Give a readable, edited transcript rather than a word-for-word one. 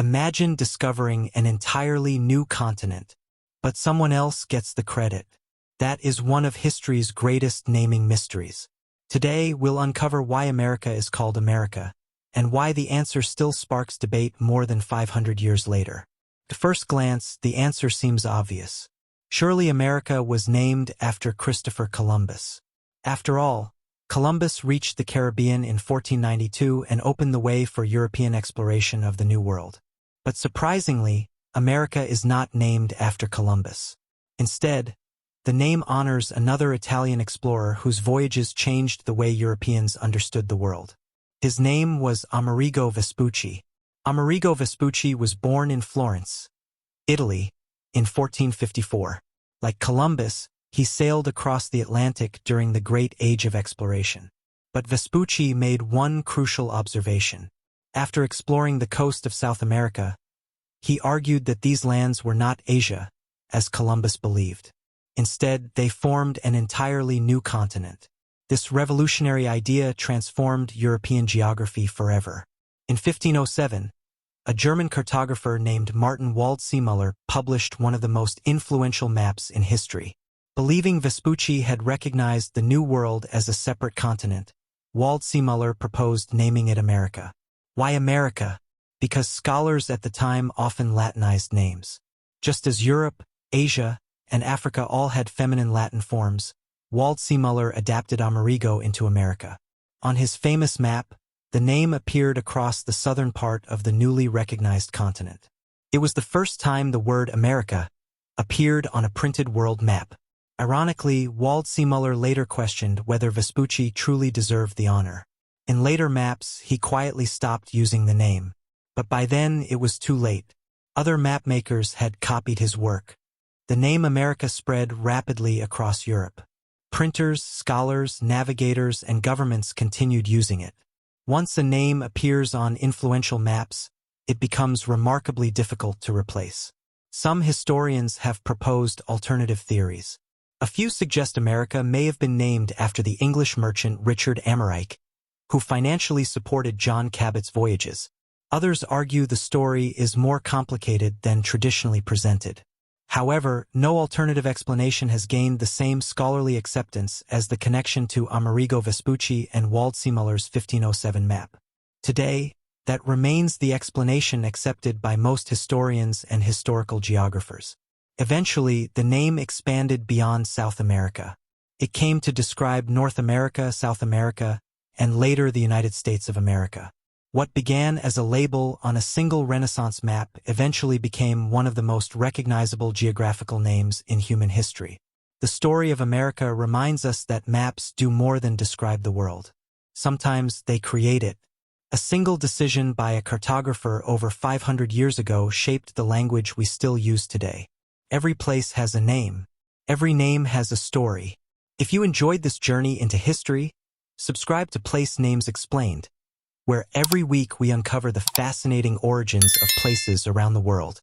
Imagine discovering an entirely new continent, but someone else gets the credit. That is one of history's greatest naming mysteries. Today, we'll uncover why America is called America, and why the answer still sparks debate more than 500 years later. At first glance, the answer seems obvious. Surely America was named after Christopher Columbus. After all, Columbus reached the Caribbean in 1492 and opened the way for European exploration of the New World. But surprisingly, America is not named after Columbus. Instead, the name honors another Italian explorer whose voyages changed the way Europeans understood the world. His name was Amerigo Vespucci. Amerigo Vespucci was born in Florence, Italy, in 1454. Like Columbus, he sailed across the Atlantic during the Great Age of Exploration. But Vespucci made one crucial observation. After exploring the coast of South America, he argued that these lands were not Asia, as Columbus believed. Instead, they formed an entirely new continent. This revolutionary idea transformed European geography forever. In 1507, a German cartographer named Martin Waldseemüller published one of the most influential maps in history. Believing Vespucci had recognized the New World as a separate continent, Waldseemüller proposed naming it America. Why America? Because scholars at the time often Latinized names. Just as Europe, Asia, and Africa all had feminine Latin forms, Waldseemüller adapted Amerigo into America. On his famous map, the name appeared across the southern part of the newly recognized continent. It was the first time the word America appeared on a printed world map. Ironically, Waldseemüller later questioned whether Vespucci truly deserved the honor. In later maps, he quietly stopped using the name. But by then, it was too late. Other mapmakers had copied his work. The name America spread rapidly across Europe. Printers, scholars, navigators, and governments continued using it. Once a name appears on influential maps, it becomes remarkably difficult to replace. Some historians have proposed alternative theories. A few suggest America may have been named after the English merchant Richard Amerigo, who financially supported John Cabot's voyages. Others argue the story is more complicated than traditionally presented. However, no alternative explanation has gained the same scholarly acceptance as the connection to Amerigo Vespucci and Waldseemüller's 1507 map. Today, that remains the explanation accepted by most historians and historical geographers. Eventually, the name expanded beyond South America. It came to describe North America, South America, and later the United States of America. What began as a label on a single Renaissance map eventually became one of the most recognizable geographical names in human history. The story of America reminds us that maps do more than describe the world. Sometimes they create it. A single decision by a cartographer over 500 years ago shaped the language we still use today. Every place has a name. Every name has a story. If you enjoyed this journey into history, subscribe to Place Names Explained, where every week we uncover the fascinating origins of places around the world.